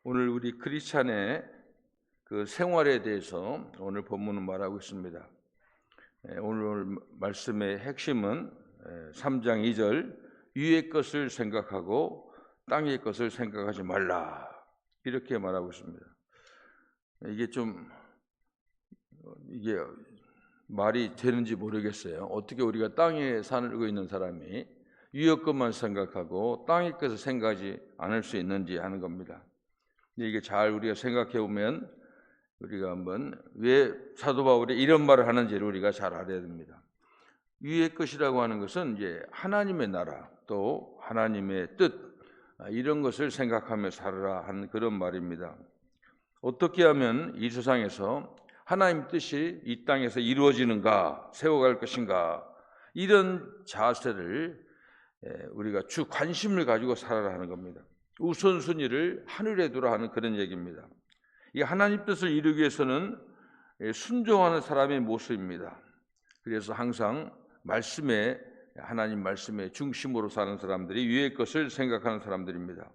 오늘 우리 크리스찬의 그 생활에 대해서 오늘 본문은 말하고 있습니다. 오늘 말씀의 핵심은 3장 2절 위의 것을 생각하고 땅의 것을 생각하지 말라 이렇게 말하고 있습니다. 이게 말이 되는지 모르겠어요. 어떻게 우리가 땅에 살고 있는 사람이 위의 것만 생각하고 땅의 것을 생각하지 않을 수 있는지 하는 겁니다. 이게 잘 우리가 생각해 보면 우리가 한번 왜 사도 바울이 이런 말을 하는지를 우리가 잘 알아야 됩니다. 위의 것이라고 하는 것은 이제 하나님의 나라 또 하나님의 뜻 이런 것을 생각하며 살아라 하는 그런 말입니다. 어떻게 하면 이 세상에서 하나님 뜻이 이 땅에서 이루어지는가 세워갈 것인가 이런 자세를 우리가 주 관심을 가지고 살아라 하는 겁니다. 우선순위를 하늘에 두라 하는 그런 얘기입니다. 이 하나님 뜻을 이루기 위해서는 순종하는 사람의 모습입니다. 그래서 항상 하나님 말씀의 중심으로 사는 사람들이 위의 것을 생각하는 사람들입니다.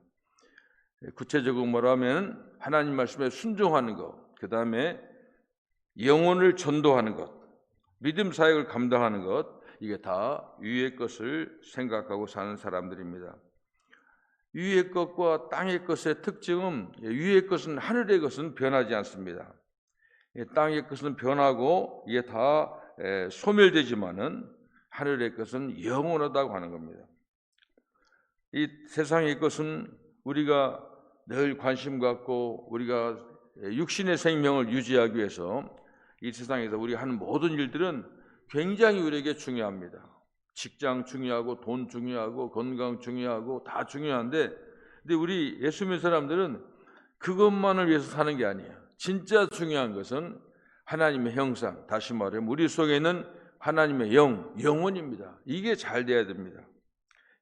구체적으로 말하면 하나님 말씀에 순종하는 것, 그 다음에 영혼을 전도하는 것, 믿음 사역을 감당하는 것, 이게 다 위의 것을 생각하고 사는 사람들입니다. 위의 것과 땅의 것의 특징은 위의 것은 하늘의 것은 변하지 않습니다. 땅의 것은 변하고 이게 다 소멸되지만은 하늘의 것은 영원하다고 하는 겁니다. 이 세상의 것은 우리가 늘 관심 갖고 우리가 육신의 생명을 유지하기 위해서 이 세상에서 우리가 하는 모든 일들은 굉장히 우리에게 중요합니다. 직장 중요하고 돈 중요하고 건강 중요하고 다 중요한데 근데 우리 예수 믿는 사람들은 그것만을 위해서 사는 게 아니에요. 진짜 중요한 것은 하나님의 형상, 다시 말하면 우리 속에 있는 하나님의 영혼입니다. 이게 잘 돼야 됩니다.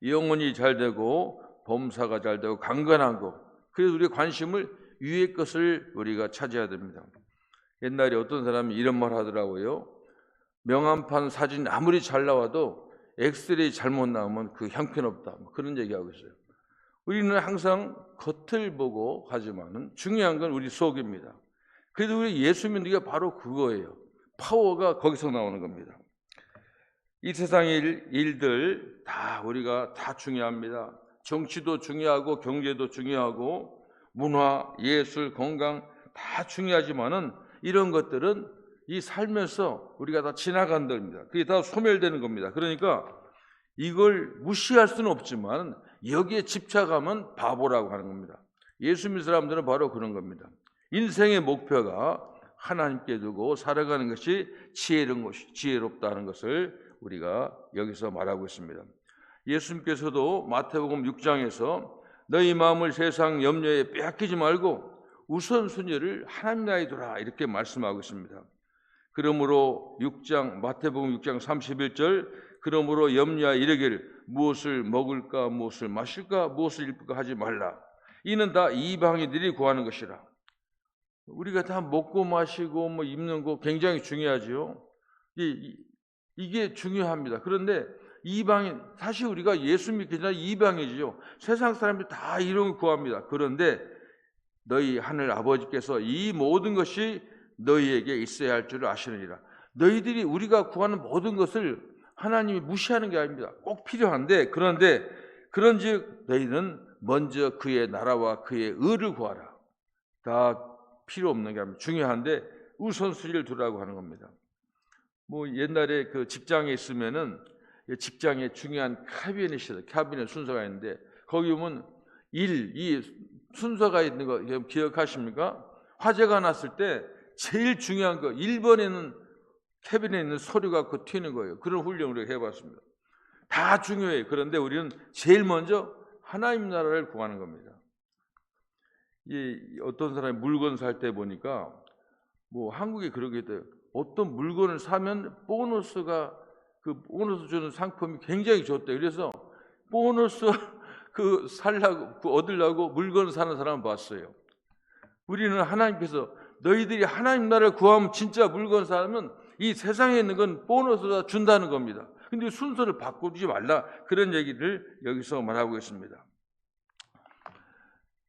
영혼이 잘 되고 범사가 잘 되고 강건한 것, 그래서 우리의 관심을 위의 것을 우리가 찾아야 됩니다. 옛날에 어떤 사람이 이런 말 하더라고요. 명함판 사진 아무리 잘 나와도 엑스레이 잘못 나오면 그 형편없다. 그런 얘기하고 있어요. 우리는 항상 겉을 보고 하지만은 중요한 건 우리 속입니다. 그래도 우리 예수 믿는 게 바로 그거예요. 파워가 거기서 나오는 겁니다. 이 세상의 일들 다 우리가 다 중요합니다. 정치도 중요하고 경제도 중요하고 문화, 예술, 건강 다 중요하지만은 이런 것들은 이 살면서 우리가 다 지나간 겁니다. 그게 다 소멸되는 겁니다. 그러니까 이걸 무시할 수는 없지만 여기에 집착하면 바보라고 하는 겁니다. 예수 믿는 사람들은 바로 그런 겁니다. 인생의 목표가 하나님께 두고 살아가는 것이 지혜롭다는 것을 우리가 여기서 말하고 있습니다. 예수님께서도 마태복음 6장에서 너희 마음을 세상 염려에 빼앗기지 말고 우선순위를 하나님 나라에 두라 이렇게 말씀하고 있습니다. 그러므로 마태복음 6장 31절 그러므로 염려하 이르기를 무엇을 먹을까 무엇을 마실까 무엇을 입을까 하지 말라. 이는 다 이방인들이 구하는 것이라. 우리가 다 먹고 마시고 입는 거 굉장히 중요하지요. 이게 중요합니다. 그런데 이방인, 사실 우리가 예수 믿기 전에 이방이지요. 세상 사람들이 다 이런 걸 구합니다. 그런데 너희 하늘 아버지께서 이 모든 것이 너희에게 있어야 할 줄 아시느니라. 너희들이 우리가 구하는 모든 것을 하나님이 무시하는 게 아닙니다. 꼭 필요한데 그런즉 너희는 먼저 그의 나라와 그의 의를 구하라. 다 필요 없는 게 아닙니다. 중요한데 우선순위를 두라고 하는 겁니다. 옛날에 그 직장에 있으면은 직장에 중요한 카비넷이 있어요. 카비넷 순서가 있는데 거기 보면 이 순서가 있는 거 기억하십니까? 화재가 났을 때 제일 중요한 거 1번에는 캐비넷에 있는 서류가 튀는 거예요. 그런 훈련을 우리가 해봤습니다. 다 중요해요. 그런데 우리는 제일 먼저 하나님 나라를 구하는 겁니다. 어떤 사람이 물건 살 때 보니까 한국에 그러게 돼요. 어떤 물건을 사면 보너스 주는 상품이 굉장히 좋대요. 그래서 보너스 얻으려고 물건을 사는 사람을 봤어요. 우리는 하나님께서 너희들이 하나님 나라를 구하면 진짜 물건 사면 이 세상에 있는 건 보너스가 준다는 겁니다. 근데 순서를 바꾸지 말라 그런 얘기를 여기서 말하고 있습니다.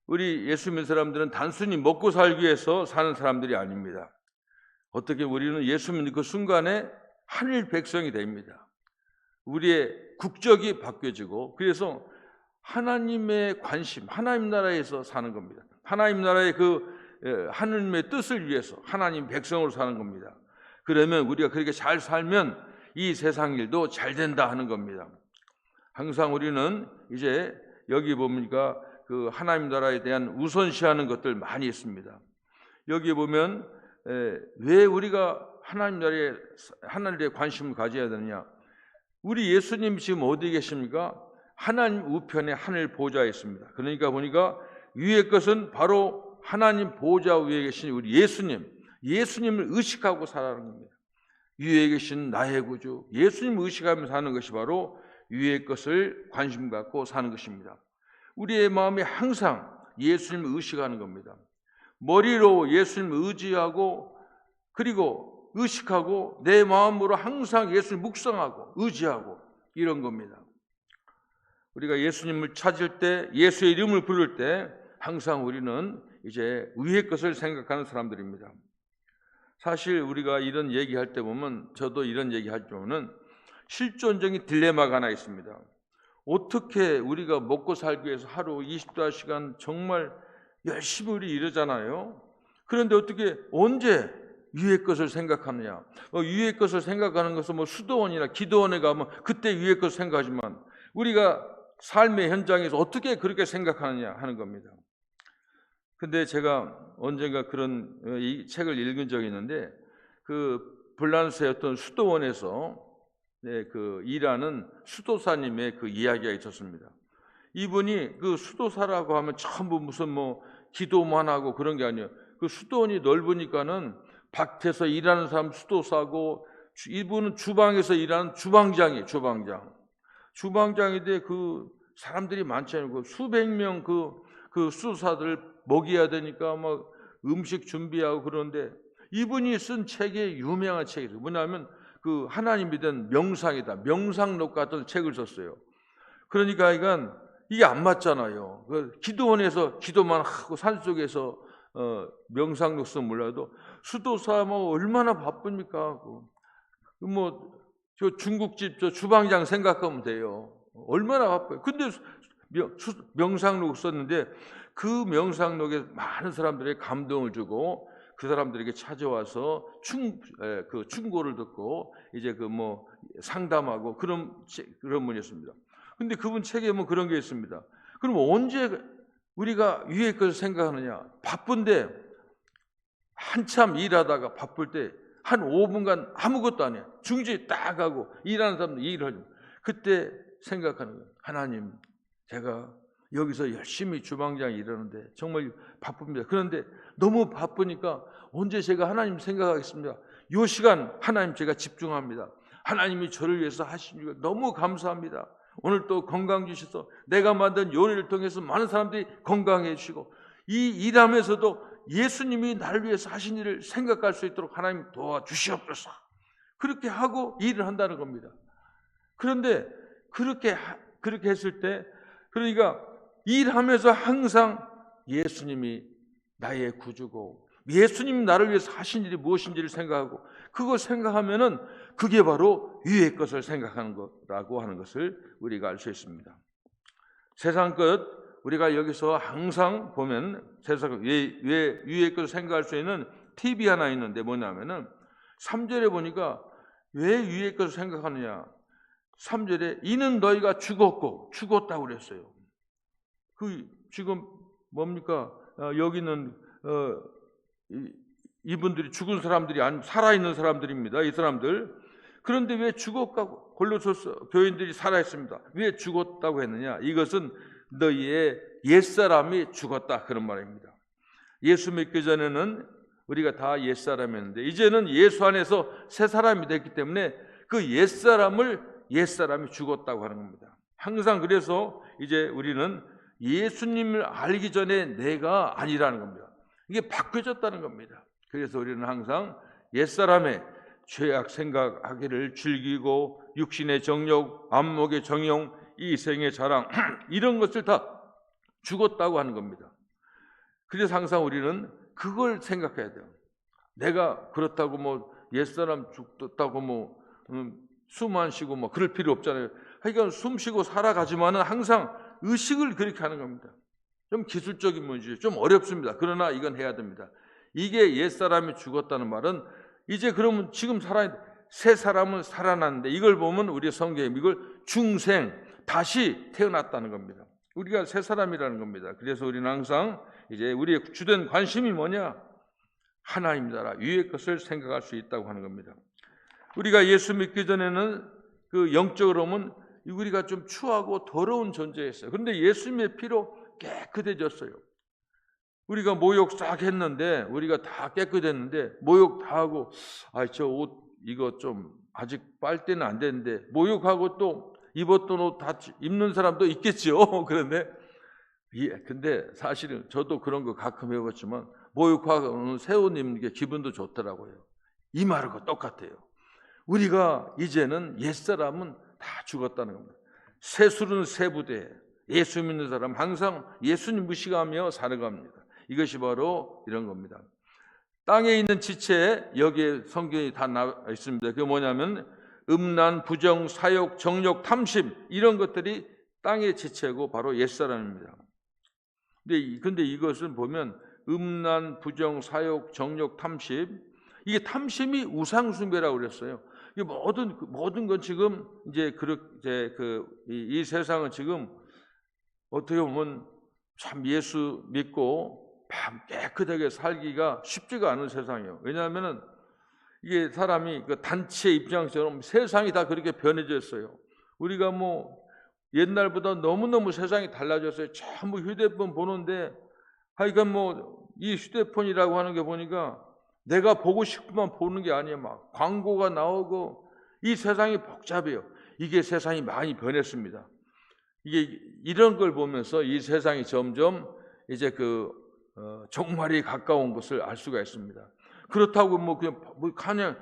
우리 예수 믿는 사람들은 단순히 먹고 살기 위해서 사는 사람들이 아닙니다. 어떻게 우리는 예수 믿는 그 순간에 하늘 백성이 됩니다. 우리의 국적이 바뀌어지고, 그래서 하나님의 관심, 하나님 나라에서 사는 겁니다. 하나님 나라의 하나님의 뜻을 위해서 하나님 백성으로 사는 겁니다. 그러면 우리가 그렇게 잘 살면 이 세상 일도 잘 된다 하는 겁니다. 항상 우리는 이제 여기 보니까 그 하나님 나라에 대한 우선시하는 것들 많이 있습니다. 여기 보면 왜 우리가 하나님 나라에 관심을 가져야 되느냐? 우리 예수님 지금 어디 계십니까? 하나님 우편에 하늘 보좌에 있습니다. 그러니까 보니까 위의 것은 바로 하나님 보좌 위에 계신 우리 예수님을 의식하고 살아가는 겁니다. 위에 계신 나의 구주, 예수님을 의식하며 사는 것이 바로 위의 것을 관심 갖고 사는 것입니다. 우리의 마음이 항상 예수님을 의식하는 겁니다. 머리로 예수님을 의지하고, 그리고 의식하고, 내 마음으로 항상 예수님을 묵상하고 의지하고, 이런 겁니다. 우리가 예수님을 찾을 때, 예수의 이름을 부를 때 항상 우리는 이제 위의 것을 생각하는 사람들입니다. 사실 우리가 이런 얘기할 때 보면, 저도 이런 얘기할 때 보면 실존적인 딜레마가 하나 있습니다. 어떻게 우리가 먹고 살기 위해서 하루 24시간 정말 열심히 우리 이러잖아요. 그런데 어떻게 언제 위의 것을 생각하느냐? 위의 것을 생각하는 것은 수도원이나 기도원에 가면 그때 위의 것을 생각하지만, 우리가 삶의 현장에서 어떻게 그렇게 생각하느냐 하는 겁니다. 근데 제가 언젠가 그런 이 책을 읽은 적이 있는데, 그 불란스의 어떤 수도원에서 그 일하는 수도사님의 그 이야기가 있었습니다. 이분이 그 수도사라고 하면 전부 무슨 기도만 하고 그런 게 아니에요. 그 수도원이 넓으니까는 밭에서 일하는 사람 수도사고, 이분은 주방에서 일하는 주방장이에요. 주방장인데 그 사람들이 많잖아요. 그 수백 명 그 수도사들 먹여야 되니까 막 음식 준비하고. 그런데 이분이 쓴 책이 유명한 책이에요. 뭐냐면 그 하나님에 대한 명상이다. 명상록 같은 책을 썼어요. 그러니까 이게 안 맞잖아요. 기도원에서 기도만 하고 산속에서 명상록 쓰면 몰라도 수도사 얼마나 바쁩니까? 저 중국집 저 주방장 생각하면 돼요. 얼마나 바빠요. 근데 명상록 썼는데, 그 명상록에 많은 사람들에게 감동을 주고 그 사람들에게 찾아와서 충고를 듣고 이제 상담하고 그런 분이었습니다. 근데 그분 책에 그런 게 있습니다. 그럼 언제 우리가 위의 것을 생각하느냐? 바쁜데, 한참 일하다가 바쁠 때 한 5분간 아무것도 안 해요. 중지에 딱 하고 일하는 사람들 일을 하죠. 그때 생각하는 거예요. 하나님, 제가 여기서 열심히 주방장에 일하는데 정말 바쁩니다. 그런데 너무 바쁘니까 언제 제가 하나님 생각하겠습니다. 이 시간 하나님 제가 집중합니다. 하나님이 저를 위해서 하신 일 너무 감사합니다. 오늘 또 건강 주셔서 내가 만든 요리를 통해서 많은 사람들이 건강해 주시고, 이 일하면서도 예수님이 나를 위해서 하신 일을 생각할 수 있도록 하나님 도와주시옵소서. 그렇게 하고 일을 한다는 겁니다. 그런데 그렇게 했을 때, 그러니까 일하면서 항상 예수님이 나의 구주고 예수님이 나를 위해서 하신 일이 무엇인지를 생각하고, 그걸 생각하면은 그게 바로 위의 것을 생각하는 거라고 하는 것을 우리가 알 수 있습니다. 세상 것, 우리가 여기서 항상 보면 세상 위의 것을 생각할 수 있는 팁이 하나 있는데, 뭐냐면은 3절에 보니까 왜 위의 것을 생각하느냐? 3절에 이는 너희가 죽었다고 그랬어요. 지금 뭡니까? 여기는 이분들이 죽은 사람들이 아니고 살아있는 사람들입니다. 이 사람들. 그런데 왜 죽었다고? 골로새 교인들이 살아있습니다. 왜 죽었다고 했느냐? 이것은 너희의 옛사람이 죽었다, 그런 말입니다. 예수 믿기 전에는 우리가 다 옛사람이었는데, 이제는 예수 안에서 새 사람이 됐기 때문에 그 옛사람이 죽었다고 하는 겁니다. 항상 그래서 이제 우리는 예수님을 알기 전에 내가 아니라는 겁니다. 이게 바뀌어졌다는 겁니다. 그래서 우리는 항상 옛사람의 죄악 생각하기를 즐기고, 육신의 정욕, 안목의 정욕, 이 생의 자랑, 이런 것을 다 죽었다고 하는 겁니다. 그래서 항상 우리는 그걸 생각해야 돼요. 내가 그렇다고 뭐 옛사람 죽었다고 뭐 숨 안 쉬고 뭐 그럴 필요 없잖아요. 그러니까 숨 쉬고 살아가지만은 항상 의식을 그렇게 하는 겁니다. 좀 기술적인 문제, 좀 어렵습니다. 그러나 이건 해야 됩니다. 이게 옛사람이 죽었다는 말은 이제 그러면 지금 새 사람은 살아났는데, 이걸 보면 우리 성경에 이걸 중생, 다시 태어났다는 겁니다. 우리가 새 사람이라는 겁니다. 그래서 우리는 항상 이제 우리의 주된 관심이 뭐냐? 하나님 나라, 위의 것을 생각할 수 있다고 하는 겁니다. 우리가 예수 믿기 전에는 그 영적으로 보면 우리가 좀 추하고 더러운 존재였어요. 그런데 예수님의 피로 깨끗해졌어요. 우리가 모욕 싹 했는데, 우리가 다 깨끗했는데, 모욕 다 하고, 저 옷 이거 좀 아직 빨대는 안 되는데, 모욕하고 또 입었던 옷 다 입는 사람도 있겠죠. 그런데 근데 사실은 저도 그런 거 가끔 해봤지만, 모욕하고 새 옷 입는 게 기분도 좋더라고요. 이 말하고 똑같아요. 우리가 이제는 옛사람은 다 죽었다는 겁니다. 새 술은 새 부대, 예수 믿는 사람 항상 예수님 무시하며 살아갑니다. 이것이 바로 이런 겁니다. 땅에 있는 지체, 여기에 성경이 다 나와 있습니다. 그게 뭐냐면 음란, 부정, 사욕, 정욕, 탐심, 이런 것들이 땅의 지체고 바로 옛사람입니다. 근데 이것을 보면 음란, 부정, 사욕, 정욕, 탐심, 이게 탐심이 우상숭배라고 그랬어요. 이 모든 건 지금 이제 이 세상은 지금 어떻게 보면 참 예수 믿고 깨끗하게 살기가 쉽지가 않은 세상이에요. 왜냐하면은 이게 사람이 그 단체 입장처럼 세상이 다 그렇게 변해졌어요. 우리가 뭐 옛날보다 너무너무 세상이 달라졌어요. 전부 휴대폰 보는데, 하여간 뭐 이 휴대폰이라고 하는 게 보니까 내가 보고 싶으면 보는 게 아니에요. 막 광고가 나오고, 이 세상이 복잡해요. 이게 세상이 많이 변했습니다. 이게 이런 걸 보면서 이 세상이 점점 이제 종말이 가까운 것을 알 수가 있습니다. 그렇다고 그냥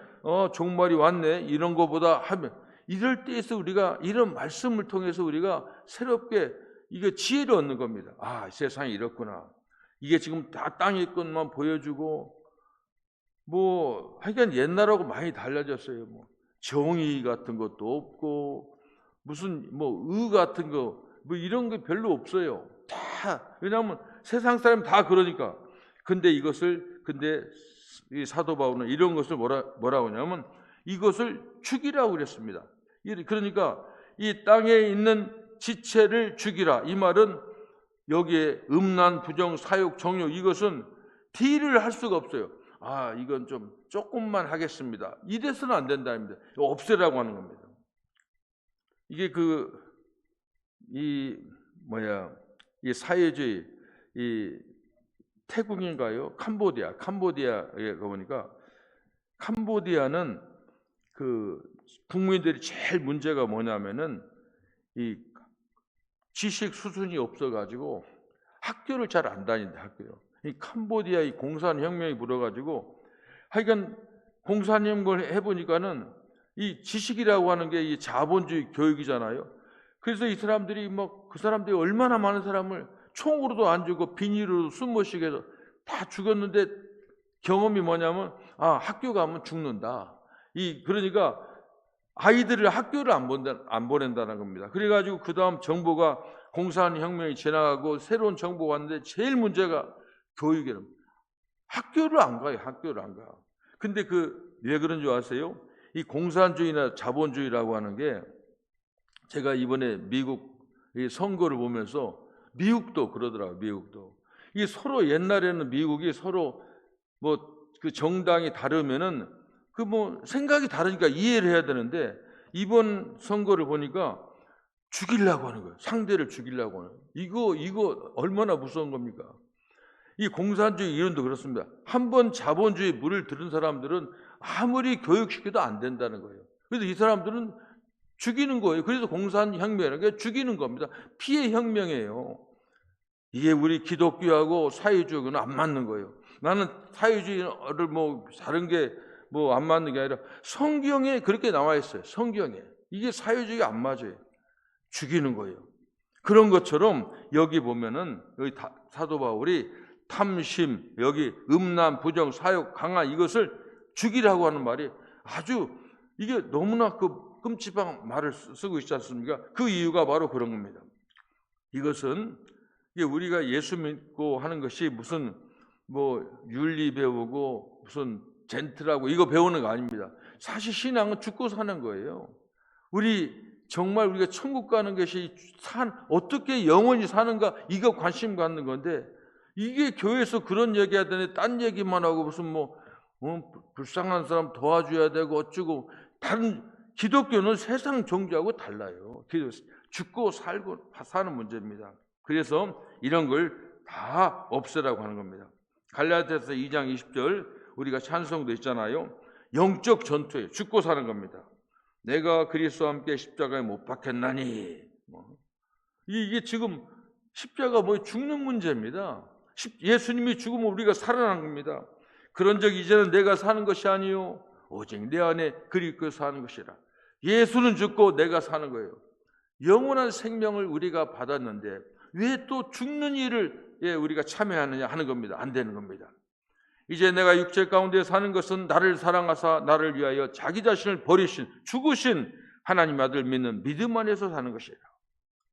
종말이 왔네 이런 거보다 하면, 이럴 때에서 우리가 이런 말씀을 통해서 우리가 새롭게 이게 지혜를 얻는 겁니다. 세상이 이렇구나. 이게 지금 다 땅의 것만 보여주고, 하여간 옛날하고 많이 달라졌어요. 정의 같은 것도 없고, 무슨 의 같은 거 이런 게 별로 없어요. 다, 왜냐하면 세상 사람 다 그러니까. 근데 이 사도 바울은 이런 것을 뭐라고 하냐면 이것을 죽이라고 그랬습니다. 그러니까 이 땅에 있는 지체를 죽이라. 이 말은 여기에 음란, 부정, 사욕, 정욕, 이것은 딜을 할 수가 없어요. 이건 좀 조금만 하겠습니다. 이래서는 안 된다입니다. 없애라고 하는 겁니다. 이게 이 사회주의, 이 태국인가요? 캄보디아에 가보니까, 캄보디아는 국민들이 제일 문제가 뭐냐면은 이 지식 수준이 없어가지고 학교를 잘 안 다닌다. 학교요. 이 캄보디아 이 공산혁명이 불어가지고, 하여간 공산혁명을 해보니까는 이 지식이라고 하는 게 이 자본주의 교육이잖아요. 그래서 이 사람들이 그 사람들이 얼마나 많은 사람을 총으로도 안 죽고 비닐로 숨 못 쉬게 해서 다 죽었는데, 경험이 뭐냐면 학교 가면 죽는다. 그러니까 아이들을 학교를 안 보낸다는 겁니다. 그래가지고 그 다음 정부가 공산혁명이 지나가고 새로운 정부가 왔는데 제일 문제가 교육이에요. 학교를 안 가요. 학교를 안 가. 근데 왜 그런 줄 아세요? 이 공산주의나 자본주의라고 하는 게, 제가 이번에 미국 선거를 보면서 미국도 그러더라고요. 미국도. 이게 서로 옛날에는 미국이 서로 그 정당이 다르면은 생각이 다르니까 이해를 해야 되는데, 이번 선거를 보니까 죽이려고 하는 거예요. 상대를 죽이려고 하는 거예요. 이거 얼마나 무서운 겁니까? 이 공산주의 이론도 그렇습니다. 한번 자본주의 물을 들은 사람들은 아무리 교육시켜도 안 된다는 거예요. 그래서 이 사람들은 죽이는 거예요. 그래서 공산혁명이라는 게 죽이는 겁니다. 피해 혁명이에요. 이게 우리 기독교하고 사회주의하고는 안 맞는 거예요. 나는 사회주의를 다른 게 안 맞는 게 아니라 성경에 그렇게 나와 있어요. 성경에. 이게 사회주의 안 맞아요. 죽이는 거예요. 그런 것처럼 여기 보면은 여기 사도 바울이 탐심, 여기 음란, 부정, 사욕, 강한 이것을 죽이라고 하는 말이 아주 이게 너무나 그 끔찍한 말을 쓰고 있지 않습니까? 그 이유가 바로 그런 겁니다. 이것은 이게 우리가 예수 믿고 하는 것이 무슨 뭐 윤리 배우고 무슨 젠틀하고 이거 배우는 거 아닙니다. 사실 신앙은 죽고 사는 거예요. 정말 우리가 천국 가는 것이 어떻게 영원히 사는가 이거 관심 갖는 건데 이게 교회에서 그런 얘기하더니 딴 얘기만 하고 무슨 불쌍한 사람 도와줘야 되고 어쩌고 다른 기독교는 세상 종교하고 달라요. 죽고 살고 사는 문제입니다. 그래서 이런 걸 다 없애라고 하는 겁니다. 갈라디아서 2장 20절 우리가 찬송도 있잖아요. 영적 전투에 죽고 사는 겁니다. 내가 그리스도와 함께 십자가에 못 박혔나니 이게 지금 십자가 죽는 문제입니다. 예수님이 죽으면 우리가 살아난 겁니다. 그런즉 이제는 내가 사는 것이 아니요 오직 내 안에 그리스도 사는 것이라. 예수는 죽고 내가 사는 거예요. 영원한 생명을 우리가 받았는데 왜 또 죽는 일을 우리가 참여하느냐 하는 겁니다. 안 되는 겁니다. 이제 내가 육체 가운데 사는 것은 나를 사랑하사 나를 위하여 자기 자신을 버리신 죽으신 하나님 아들 믿는 믿음 안에서 사는 것이라.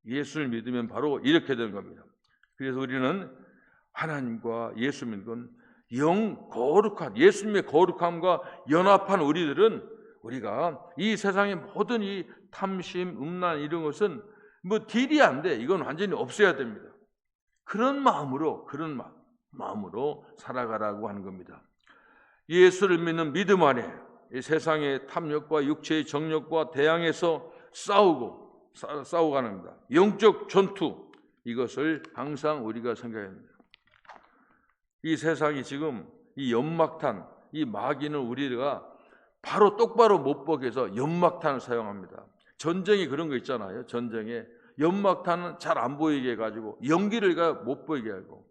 예수를 믿으면 바로 이렇게 되는 겁니다. 그래서 우리는 하나님과 예수 믿는 영 거룩한 예수님의 거룩함과 연합한 우리가 이 세상의 모든 이 탐심, 음란 이런 것은 딜이 안 돼. 이건 완전히 없애야 됩니다. 그런 마음으로 살아가라고 하는 겁니다. 예수를 믿는 믿음 안에 이 세상의 탐욕과 육체의 정욕과 대항해서 싸우가는 겁니다. 영적 전투 이것을 항상 우리가 생각해야 합니다. 이 세상이 지금 이 연막탄, 이 마귀는 우리가 바로 똑바로 못 보게 해서 연막탄을 사용합니다. 전쟁이 그런 거 있잖아요. 전쟁에 연막탄은 잘 안 보이게 해가지고 연기를 못 보이게 하고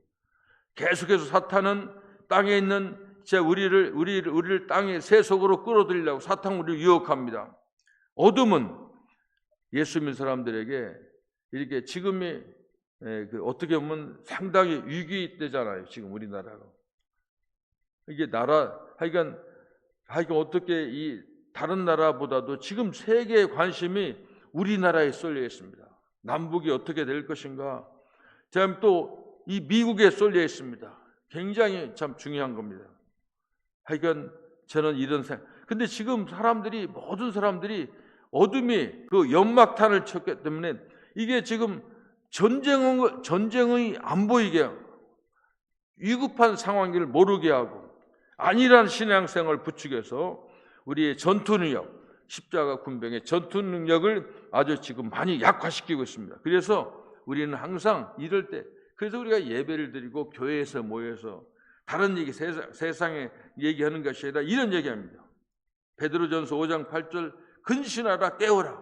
계속해서 사탄은 땅에 있는 우리를 땅의 세속으로 끌어들이려고 사탄 우리를 유혹합니다. 어둠은 예수 믿는 사람들에게 이렇게 지금이 어떻게 보면 상당히 위기 때잖아요. 지금 우리나라가 이게 하여간 어떻게 이 다른 나라보다도 지금 세계의 관심이 우리나라에 쏠려 있습니다. 남북이 어떻게 될 것인가. 지금 또 이 미국에 쏠려 있습니다. 굉장히 참 중요한 겁니다. 하여간 저는 이런 생각. 근데 지금 모든 사람들이 어둠이 그 연막탄을 쳤기 때문에 이게 지금 전쟁이 안 보이게 하고 위급한 상황을 모르게 하고 안일한 신앙생활을 부추겨서 우리의 전투 능력, 십자가 군병의 전투 능력을 아주 지금 많이 약화시키고 있습니다. 그래서 우리는 항상 이럴 때 그래서 우리가 예배를 드리고 교회에서 모여서 다른 얘기 세상에 얘기하는 것이 아니라 이런 얘기합니다. 베드로전서 5장 8절 근신하라 깨어라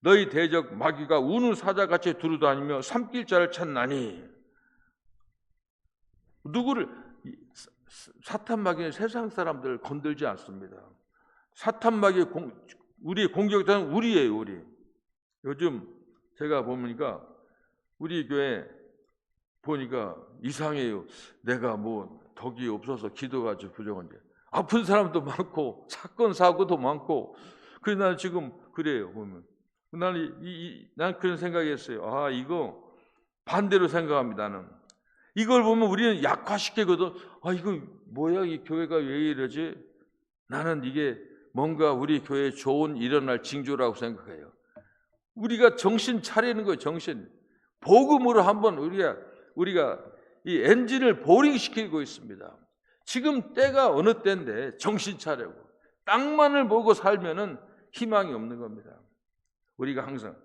너희 대적 마귀가 우는 사자같이 두루다니며 삼킬 자를 찾나니. 사탄 마귀는 세상 사람들을 건들지 않습니다. 사탄 마귀의 우리의 공격자는 우리예요. 우리. 요즘 제가 보니까 우리 교회 보니까 이상해요. 내가 덕이 없어서 기도가 좀 부족한데 아픈 사람도 많고 사건 사고도 많고 그래서 나는 지금 그래요. 보면 난 그런 생각했어요. 이거 반대로 생각합니다. 나는 이걸 보면 우리는 약화시키거든. 이거 뭐야 이 교회가 왜 이러지? 나는 이게 뭔가 우리 교회에 좋은 일어날 징조라고 생각해요. 우리가 정신 차리는 거예요. 정신. 복음으로 한번 우리가 이 엔진을 보링시키고 있습니다. 지금 때가 어느 때인데 정신 차리고 땅만을 보고 살면은 희망이 없는 겁니다. 우리가 항상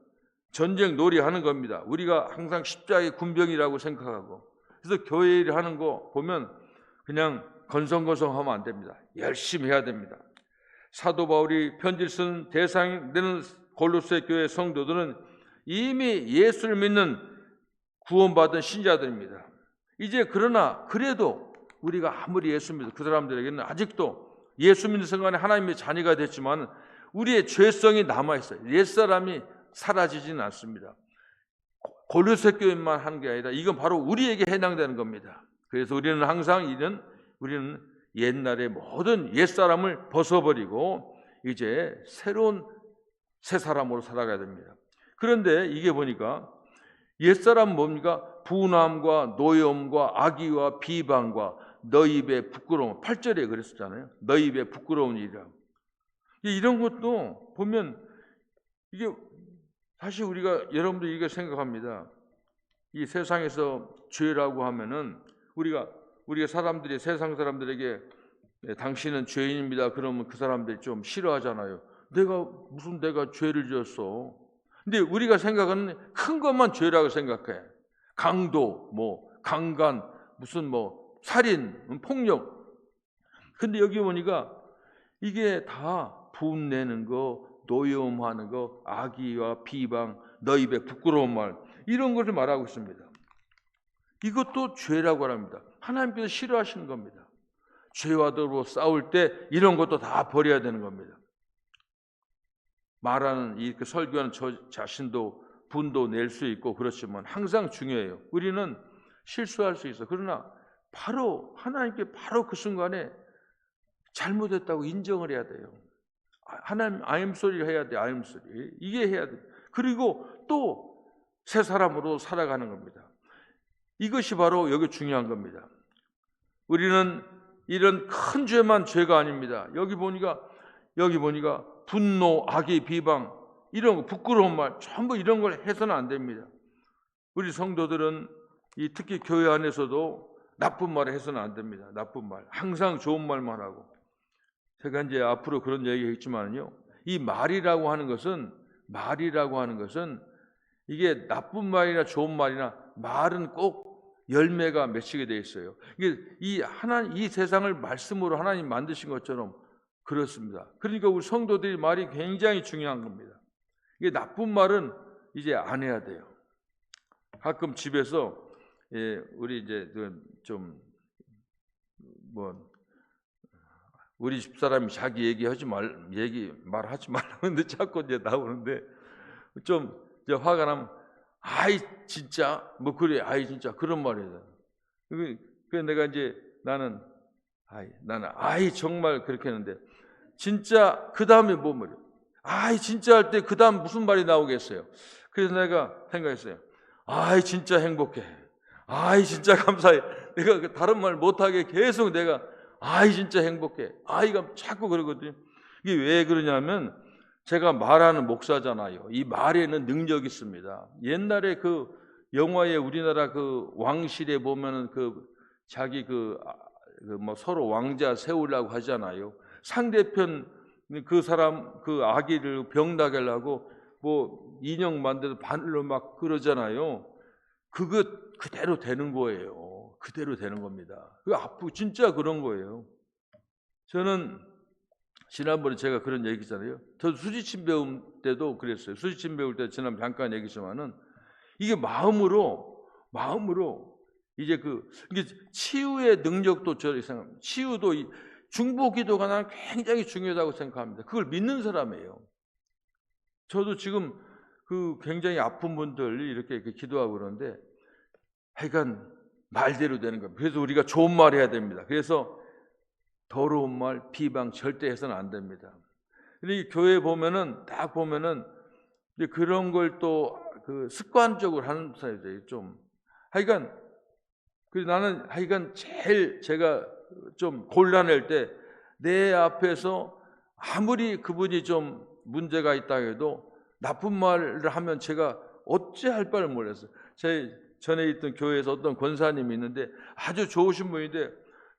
전쟁 놀이하는 겁니다. 우리가 항상 십자가의 군병이라고 생각하고 그래서 교회 일 하는 거 보면 그냥 건성건성하면 안 됩니다. 열심히 해야 됩니다. 사도 바울이 편지를 쓴 대상이 되는 골로새 교회 성도들은 이미 예수를 믿는 구원받은 신자들입니다. 이제 그러나 그래도 우리가 아무리 예수 믿어 그 사람들에게는 아직도 예수 믿는 순간에 하나님의 자녀가 됐지만 우리의 죄성이 남아있어요. 옛사람이 사라지지는 않습니다. 골로새 교회만 하는 게 아니라 이건 바로 우리에게 해당되는 겁니다. 그래서 우리는 항상 우리는 옛날의 모든 옛사람을 벗어버리고 이제 새로운 새 사람으로 살아가야 됩니다. 그런데 이게 보니까 옛사람은 뭡니까? 분함과 노여움과 악의와 비방과 너희 입의 부끄러움. 8절에 그랬었잖아요. 너희 입의 부끄러운 일이라고. 이런 것도 보면 이게 사실 우리가 여러분들 이게 생각합니다. 이 세상에서 죄라고 하면은 우리가 사람들이 세상 사람들에게 당신은 죄인입니다. 그러면 그 사람들이 좀 싫어하잖아요. 내가 죄를 지었어. 근데 우리가 생각하는 큰 것만 죄라고 생각해. 강도, 강간, 무슨 살인, 폭력. 근데 여기 보니까 이게 다 분내는 거, 노여움하는 거, 악의와 비방, 너희 입에 부끄러운 말, 이런 것을 말하고 있습니다. 이것도 죄라고 합니다. 하나님께서 싫어하시는 겁니다. 죄와 더불어 싸울 때 이런 것도 다 버려야 되는 겁니다. 말하는 설교하는 저 자신도 분도 낼 수 있고 그렇지만 항상 중요해요. 우리는 실수할 수 있어. 그러나 바로 하나님께 바로 그 순간에 잘못했다고 인정을 해야 돼요. 하나님 I'm sorry를 해야 돼. I'm sorry. 이게 해야 돼. 그리고 또 새 사람으로 살아가는 겁니다. 이것이 바로 여기 중요한 겁니다. 우리는 이런 큰 죄만 죄가 아닙니다. 여기 보니까 분노, 악의 비방, 이런 거, 부끄러운 말, 전부 이런 걸 해서는 안 됩니다. 우리 성도들은 특히 교회 안에서도 나쁜 말을 해서는 안 됩니다. 나쁜 말, 항상 좋은 말만 하고. 제가 이제 앞으로 그런 얘기했지만요, 이 말이라고 하는 것은 이게 나쁜 말이나 좋은 말이나 말은 꼭 열매가 맺히게 돼 있어요. 이게 이 세상을 말씀으로 하나님 만드신 것처럼 그렇습니다. 그러니까 우리 성도들이 말이 굉장히 중요한 겁니다. 이게 나쁜 말은 이제 안 해야 돼요. 가끔 집에서 우리 이제 우리 집 사람이 자기 말하지 말라는데 자꾸 이제 나오는데 좀 이제 화가 나면 아이 진짜 그래 아이 진짜 그런 말이에요. 그래서 내가 이제 나는 아이 정말 그렇게 했는데 진짜 그 다음에 뭐 말이에요. 아이 진짜 할 때 그 다음 무슨 말이 나오겠어요. 그래서 내가 생각했어요. 아이 진짜 행복해. 아이 진짜 감사해. 내가 다른 말 못하게 계속 내가 아이 진짜 행복해. 아이가 자꾸 그러거든요. 이게 왜 그러냐면 제가 말하는 목사잖아요. 이 말에는 능력이 있습니다. 옛날에 그 영화에 우리나라 그 왕실에 보면은 자기 서로 왕자 세우려고 하잖아요. 상대편 그 사람 그 아기를 병나게 하려고 인형 만들어서 바늘로 막 그러잖아요. 그거 그대로 되는 거예요. 그대로 되는 겁니다. 그 아프고 진짜 그런 거예요. 저는 지난번에 제가 그런 얘기잖아요. 저도 수지침 배울 때도 그랬어요. 수지침 배울 때 지난번 잠깐 얘기했지만은 이게 마음으로 이제 이게 치유의 능력도 저를 생각합니다. 치유도 중보기도가 나는 굉장히 중요하다고 생각합니다. 그걸 믿는 사람이에요. 저도 지금 굉장히 아픈 분들 이렇게 기도하고 그러는데 하여간 말대로 되는 겁니다. 그래서 우리가 좋은 말 해야 됩니다. 그래서 더러운 말, 비방 절대 해서는 안 됩니다. 근데 교회에 딱 보면은 이제 그런 걸 또 습관적으로 하는 사람들이 좀 하여간 나는 제일 제가 좀 곤란할 때 내 앞에서 아무리 그분이 좀 문제가 있다 해도 나쁜 말을 하면 제가 어찌할 바를 몰랐어요. 제 전에 있던 교회에서 어떤 권사님이 있는데 아주 좋으신 분인데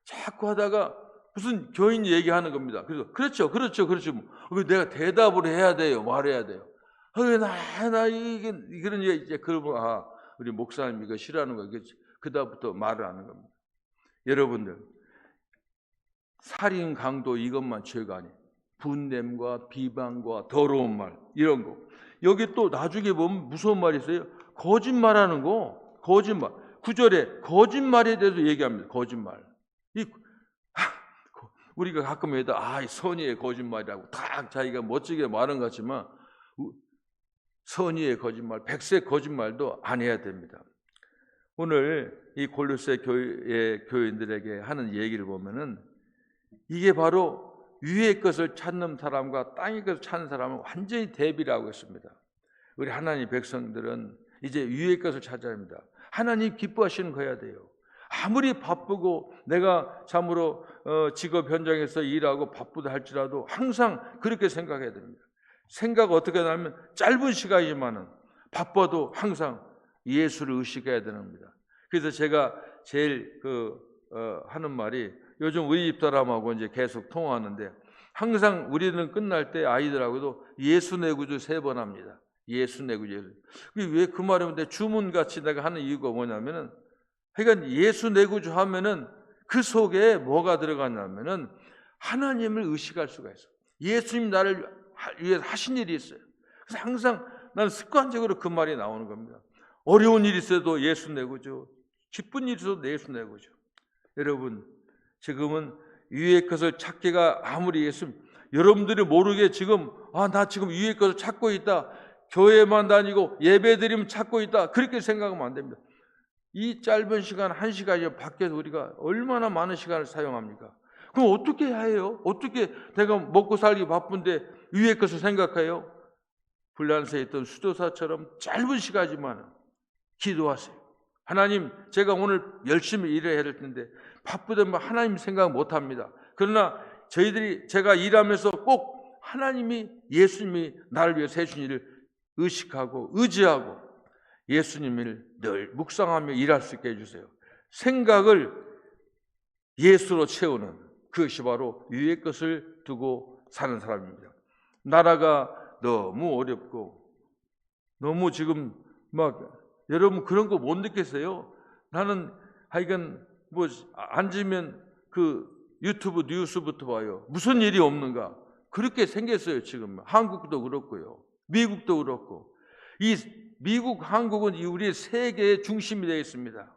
자꾸 하다가 무슨 교인 얘기하는 겁니다. 그래서 그렇죠. 내가 대답을 해야 돼요. 말해야 돼요. 그런 얘기 이제 그러면 우리 목사님 이거 싫어하는 거 그다음부터 말을 하는 겁니다. 여러분들 살인 강도 이것만 죄가 아니에요. 분냄과 비방과 더러운 말 이런 거. 여기 또 나중에 보면 무서운 말이 있어요. 거짓말하는 거. 거짓말. 9절에 거짓말에 대해서 얘기합니다. 거짓말. 우리가 가끔 선의의 거짓말이라고 다 자기가 멋지게 말은 것 같지만 선의의 거짓말, 백세 거짓말도 안 해야 됩니다. 오늘 이 골로새 교회 교인들에게 하는 얘기를 보면은 이게 바로 위의 것을 찾는 사람과 땅의 것을 찾는 사람은 완전히 대비를 하고 있습니다. 우리 하나님 백성들은 이제 위의 것을 찾아야 합니다. 하나님 기뻐하시는 거 해야 돼요. 아무리 바쁘고 내가 참으로 직업 현장에서 일하고 바쁘다 할지라도 항상 그렇게 생각해야 됩니다. 생각 어떻게 하냐면 짧은 시간이지만은 바빠도 항상 예수를 의식해야 됩니다. 그래서 제가 제일 하는 말이, 요즘 우리 집 사람하고 이제 계속 통화하는데 항상 우리는 끝날 때 아이들하고도 예수 내 구주 3번 합니다. 예수 내 구주. 왜 그 말이면 주문같이 내가 하는 이유가 뭐냐면은, 그러니까 예수 내 구주 하면은 그 속에 뭐가 들어가냐면은 하나님을 의식할 수가 있어요. 예수님 나를 위해 하신 일이 있어요. 그래서 항상 나는 습관적으로 그 말이 나오는 겁니다. 어려운 일이 있어도 예수 내 구주, 기쁜 일이 있어도 예수 내 구주. 여러분, 지금은 위의 것을 찾기가 아무리 여러분들이 모르게 지금 나 지금 위의 것을 찾고 있다, 교회만 다니고 예배드리면 찾고 있다, 그렇게 생각하면 안 됩니다. 이 짧은 시간 1시간이면 밖에서 우리가 얼마나 많은 시간을 사용합니까? 그럼 어떻게 해야 해요? 어떻게 내가 먹고 살기 바쁜데 위의 것을 생각해요? 불란서에 있던 수도사처럼 짧은 시간이지만 기도하세요. 하나님, 제가 오늘 열심히 일해야 될 텐데 바쁘다면 하나님 생각 못합니다. 그러나 제가 일하면서 꼭 하나님이, 예수님이 나를 위해서 해주신 일을 의식하고 의지하고 예수님을 늘 묵상하며 일할 수 있게 해주세요. 생각을 예수로 채우는, 그것이 바로 위의 것을 두고 사는 사람입니다. 나라가 너무 어렵고 너무 지금 여러분 그런 거 못 느끼세요? 나는 하여간 앉으면 유튜브 뉴스부터 봐요. 무슨 일이 없는가? 그렇게 생겼어요. 지금 한국도 그렇고요, 미국도 그렇고. 이 미국, 한국은 우리의 세계의 중심이 되어 있습니다.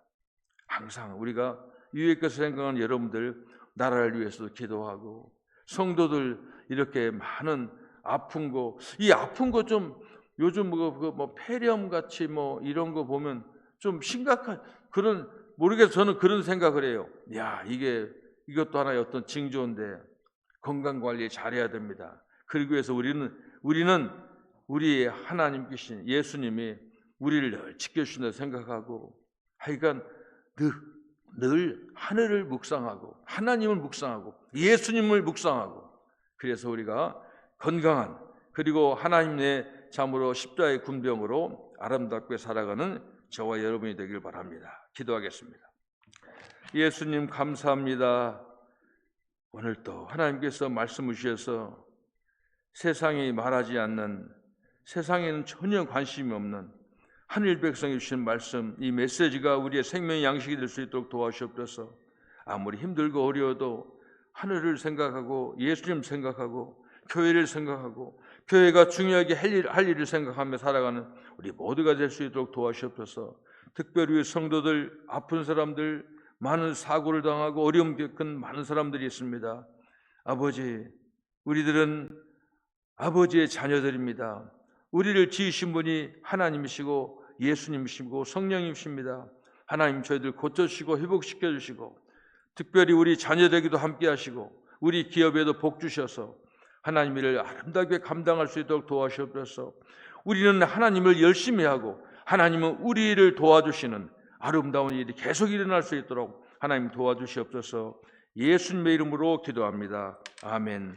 항상 우리가 위의 것을 생각하는 여러분들, 나라를 위해서도 기도하고, 성도들 이렇게 많은 아픈 거, 이 아픈 거 좀 요즘 폐렴 같이 이런 거 보면 좀 심각한 모르겠어요. 저는 그런 생각을 해요. 이것도 하나의 어떤 징조인데 건강 관리 잘해야 됩니다. 그러기 위해서 우리는 우리 하나님께신 예수님이 우리를 늘 지켜주신다 생각하고, 하여간 늘 하늘을 묵상하고 하나님을 묵상하고 예수님을 묵상하고, 그래서 우리가 건강한, 그리고 하나님의 참으로 십자가의 군병으로 아름답게 살아가는 저와 여러분이 되길 바랍니다. 기도하겠습니다. 예수님 감사합니다. 오늘 또 하나님께서 말씀을 주셔서 세상이 말하지 않는, 세상에는 전혀 관심이 없는 하늘 백성이 주신 말씀, 이 메시지가 우리의 생명의 양식이 될 수 있도록 도와주옵소서. 아무리 힘들고 어려워도 하늘을 생각하고 예수님 생각하고 교회를 생각하고 교회가 중요하게 할 일을 생각하며 살아가는 우리 모두가 될 수 있도록 도와주옵소서. 특별히 성도들, 아픈 사람들, 많은 사고를 당하고 어려움 겪은 많은 사람들이 있습니다. 아버지, 우리들은 아버지의 자녀들입니다. 우리를 지으신 분이 하나님이시고 예수님이시고 성령님이십니다. 하나님, 저희들 고쳐주시고 회복시켜 주시고, 특별히 우리 자녀되기도 함께 하시고 우리 기업에도 복 주셔서 하나님 일을 아름답게 감당할 수 있도록 도와주옵소서. 우리는 하나님을 열심히 하고 하나님은 우리를 도와주시는 아름다운 일이 계속 일어날 수 있도록 하나님 도와주시옵소서. 예수님의 이름으로 기도합니다. 아멘.